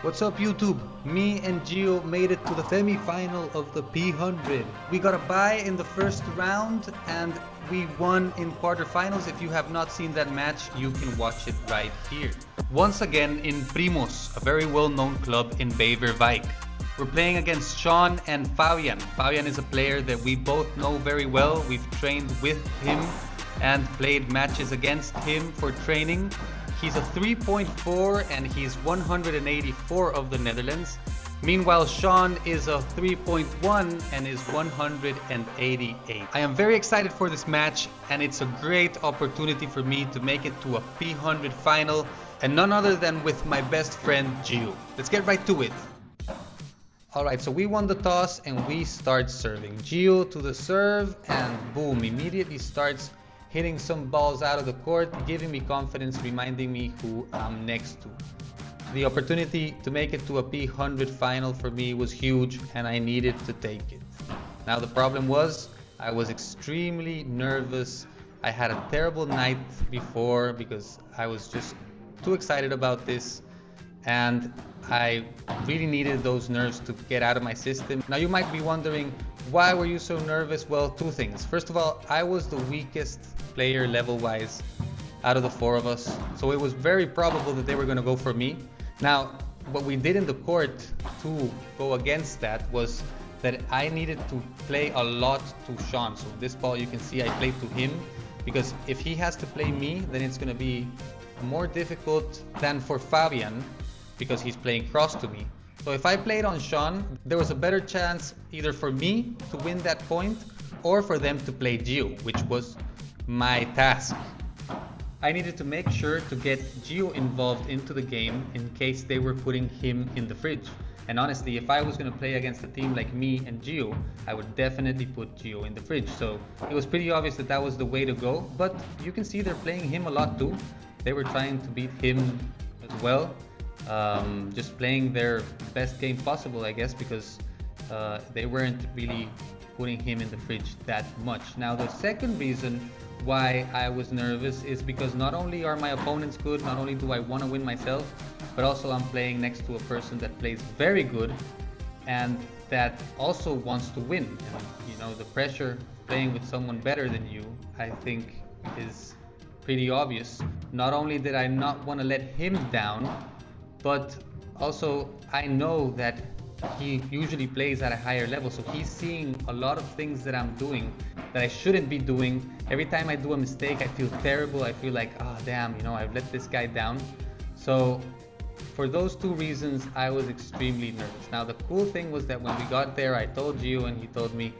What's up YouTube? Me and GIO made it to the semi-final of the P100. We got a bye in the first round and we won in quarterfinals. If you have not seen that match, you can watch it right here. Once again in Primos, a very well-known club in Beverwijk. We're playing against Sean and Fabian. Fabian is a player that we both know very well. We've trained with him and played matches against him for training. He's a 3.4 and he's 184 of the Netherlands. Meanwhile, Sean is a 3.1 and is 188. I am very excited for this match and it's a great opportunity for me to make it to a P100 final and none other than with my best friend GIO. Let's get right to it. Alright, so we won the toss and we start serving. GIO to the serve and boom, immediately starts hitting some balls out of the court, giving me confidence, reminding me who I'm next to. The opportunity to make it to a P100 final for me was huge and I needed to take it. Now the problem was, I was extremely nervous. I had a terrible night before because I was just too excited about this and I really needed those nerves to get out of my system. Now you might be wondering, why were you so nervous? Well, two things. First of all, I was the weakest player level-wise out of the four of us, so it was very probable that they were going to go for me. Now, what we did in the court to go against that was that I needed to play a lot to Sean. So this ball, you can see I played to him, because if he has to play me, then it's going to be more difficult than for Fabian, because he's playing cross to me. So if I played on Sean, there was a better chance either for me to win that point or for them to play GIO, which was my task. I needed to make sure to get GIO involved into the game in case they were putting him in the fridge. And honestly, if I was going to play against a team like me and GIO, I would definitely put GIO in the fridge. So it was pretty obvious that that was the way to go, but you can see they're playing him a lot too. They were trying to beat him as well. Just playing their best game possible, I guess, because they weren't really putting him in the fridge that much. Now the second reason why I was nervous is because not only are my opponents good, not only do I want to win myself, but also I'm playing next to a person that plays very good and that also wants to win. And, you know, the pressure of playing with someone better than you, I think, is pretty obvious. Not only did I not want to let him down, but also I know that he usually plays at a higher level, so he's seeing a lot of things that I'm doing that I shouldn't be doing. Every time I do a mistake, I feel terrible. I feel like, oh damn, you know, I've let this guy down. So for those two reasons, I was extremely nervous. Now the cool thing was that when we got there, I told GIO and he told me,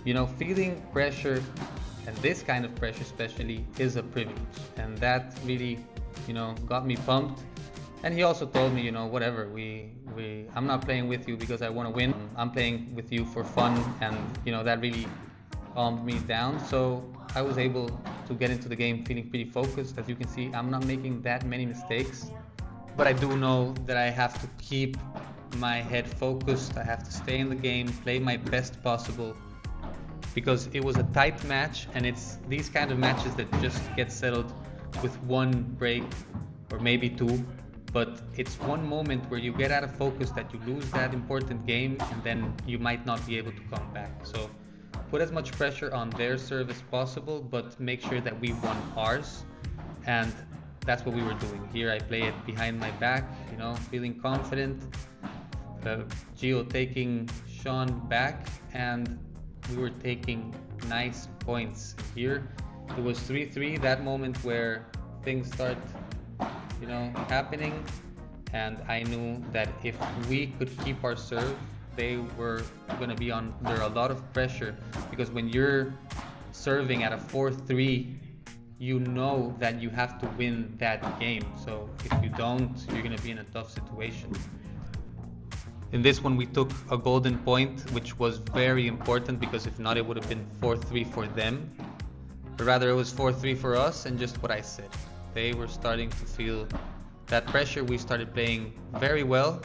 you know, feeling pressure, and this kind of pressure especially, is a privilege. And that really, you know, got me pumped. And he also told me, you know, whatever, I'm not playing with you because I want to win. I'm playing with you for fun, and you know that really calmed me down. So I was able to get into the game feeling pretty focused. As you can see, I'm not making that many mistakes, but I do know that I have to keep my head focused. I have to stay in the game, play my best possible, because it was a tight match, and it's these kind of matches that just get settled with one break or maybe two. But it's one moment where you get out of focus that you lose that important game and then you might not be able to come back. So put as much pressure on their serve as possible, but make sure that we won ours. And that's what we were doing. Here I play it behind my back, you know, feeling confident. GIO taking Sean back and we were taking nice points here. It was 3-3, that moment where things start, you know, happening, and I knew that if we could keep our serve, they were going to be under a lot of pressure, because when you're serving at a 4-3, you know that you have to win that game. So if you don't, you're going to be in a tough situation. In this one we took a golden point, which was very important, because if not it would have been 4-3 for them, but rather it was 4-3 for us. And just what I said, they were starting to feel that pressure. We started playing very well.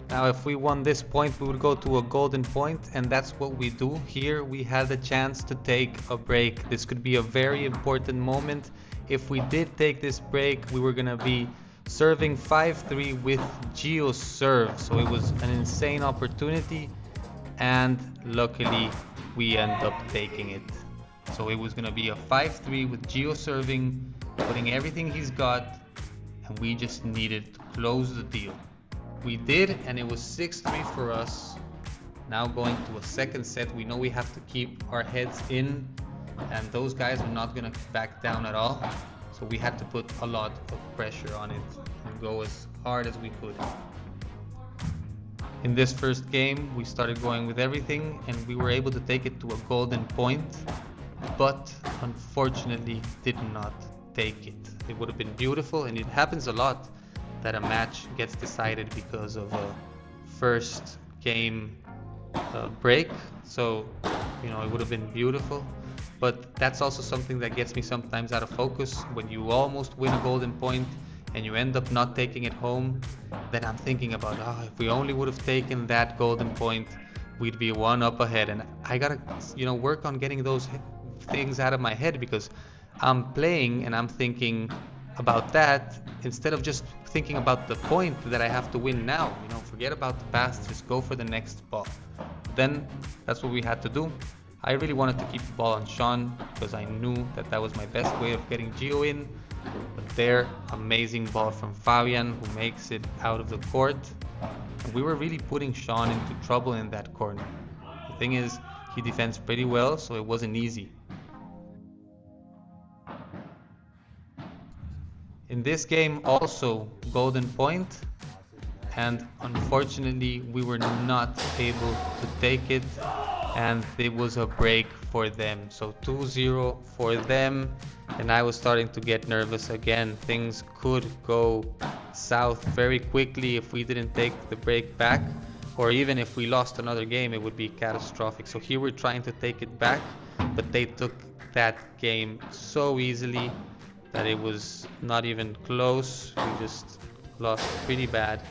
Now if we won this point, we would go to a golden point, and that's what we do. Here we had the chance to take a break. This could be a very important moment. If we did take this break, we were gonna be serving 5-3 with GIO serve. So it was an insane opportunity, and luckily we end up taking it. So it was going to be a 5-3 with GIO serving, putting everything he's got, and we just needed to close the deal. We did, and it was 6-3 for us. Now going to a second set, we know we have to keep our heads in, and those guys are not going to back down at all. So we had to put a lot of pressure on it and go as hard as we could. In this first game, we started going with everything, and we were able to take it to a golden point, but unfortunately did not take it. It would have been beautiful, and it happens a lot that a match gets decided because of a first game break. So, you know, it would have been beautiful, but that's also something that gets me sometimes out of focus. When you almost win a golden point and you end up not taking it home, then I'm thinking about, if we only would have taken that golden point, we'd be one up ahead. And I gotta, work on getting those things out of my head, because I'm playing and I'm thinking about that instead of just thinking about the point that I have to win now. Forget about the past, just go for the next ball. Then that's what we had to do. I really wanted to keep the ball on Sean because I knew that was my best way of getting GIO in. But there, amazing ball from Fabian, who makes it out of the court. And we were really putting Sean into trouble in that corner. The thing is, he defends pretty well, so it wasn't easy. In this game, also golden point, and unfortunately we were not able to take it, and it was a break for them. So 2-0 for them, and I was starting to get nervous again. Things could go south very quickly if we didn't take the break back, or even if we lost another game, it would be catastrophic. So here we're trying to take it back, but they took that game so easily that it was not even close. We just lost pretty bad,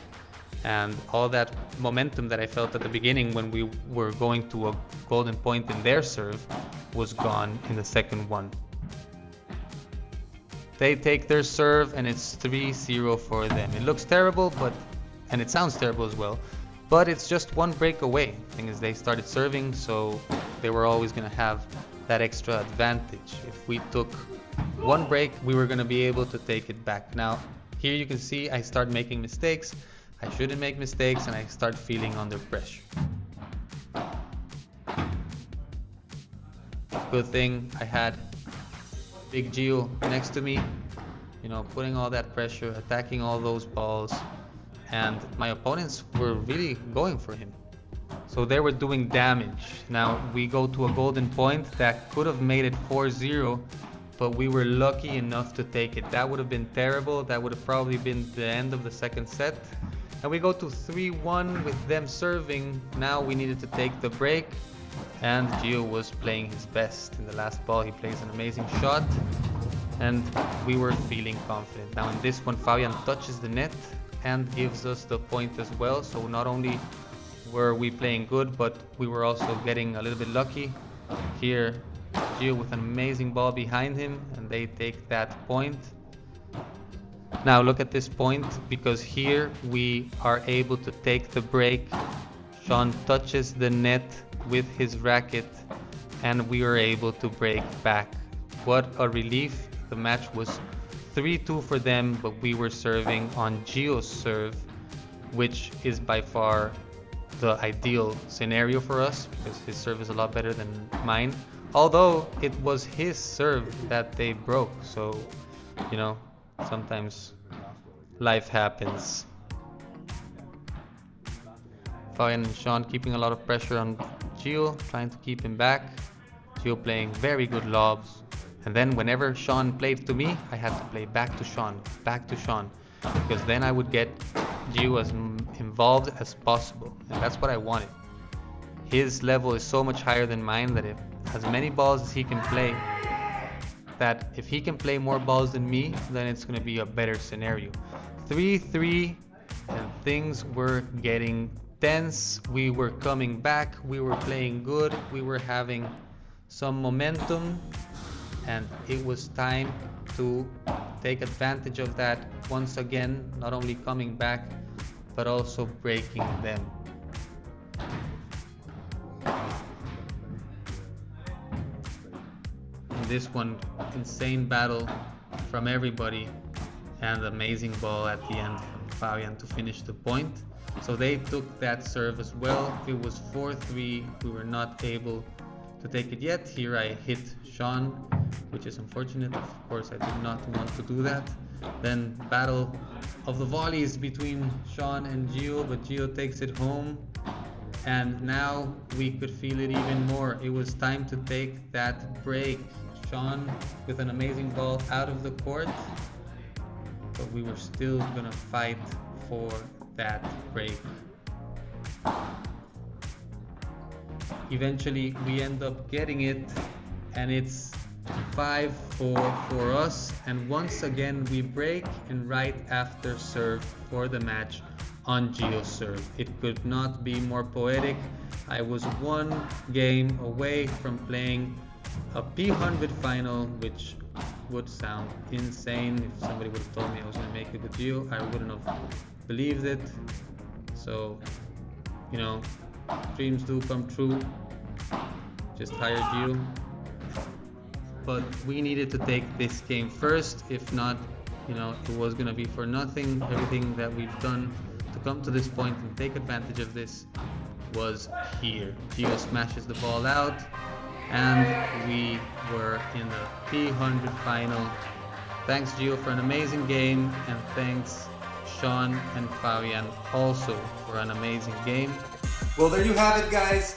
and all that momentum that I felt at the beginning when we were going to a golden point in their serve was gone in the second one. They take their serve and it's 3-0 for them. It looks terrible, and it sounds terrible as well, but it's just one break away. The thing is, they started serving, so they were always going to have that extra advantage. If we took one break, we were going to be able to take it back. Now, here you can see I start making mistakes. I shouldn't make mistakes, and I start feeling under pressure. Good thing I had Big GIO next to me, putting all that pressure, attacking all those balls, and my opponents were really going for him. So they were doing damage. Now we go to a golden point that could have made it 4-0, but we were lucky enough to take it. That would have been terrible. That would have probably been the end of the second set. And we go to 3-1 with them serving. Now we needed to take the break, and GIO was playing his best. In the last ball, he plays an amazing shot, and we were feeling confident. Now in this one, Fabian touches the net and gives us the point as well. So not only were we playing good, but we were also getting a little bit lucky. Here, GIO with an amazing ball behind him, and they take that point. Now look at this point, because here we are able to take the break. Sean touches the net with his racket, and we are able to break back. What a relief. The match was 3-2 for them, but we were serving on GIO's serve, which is by far the ideal scenario for us, because his serve is a lot better than mine. Although it was his serve that they broke, so sometimes life happens. Fabian and Sean keeping a lot of pressure on GIO, trying to keep him back. GIO playing very good lobs. And then whenever Sean played to me, I had to play back to Sean, because then I would get GIO as involved as possible. And that's what I wanted. His level is so much higher than mine that if as many balls as he can play, that if he can play more balls than me, then it's going to be a better scenario. 3-3, and things were getting tense. We were coming back, we were playing good, we were having some momentum, and it was time to take advantage of that once again, not only coming back, but also breaking them. And this one, insane battle from everybody, and amazing ball at the end from Fabian to finish the point. So they took that serve as well. It was 4-3. We were not able to take it yet. Here I hit Sean, which is unfortunate. Of course, I did not want to do that. Then battle of the volleys between Sean and GIO, but GIO takes it home. And now we could feel it even more. It was time to take that break. Sean with an amazing ball out of the court, but we were still gonna fight for that break. Eventually we end up getting it, and it's 5-4 for us, and once again we break, and right after serve for the match on GIO's serve. It could not be more poetic. I was one game away from playing a P100 final, which would sound insane. If somebody would have told me I was going to make it with GIO, I wouldn't have believed it. So, you know, dreams do come true. Just hire GIO. But we needed to take this game first. If not, you know, it was going to be for nothing. Everything that we've done to come to this point and take advantage of this was here. GIO smashes the ball out, and we were in the P100 final. Thanks GIO for an amazing game, and thanks Sean and Fabian also for an amazing game. Well, there you have it, guys.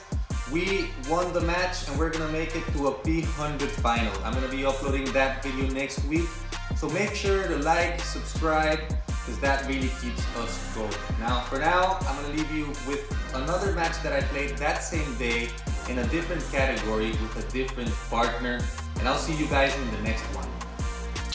We won the match, and we're gonna make it to a P100 final. I'm gonna be uploading that video next week, so make sure to like, subscribe, because that really keeps us going. Now, for now, I'm gonna leave you with another match that I played that same day in a different category with a different partner, and I'll see you guys in the next one.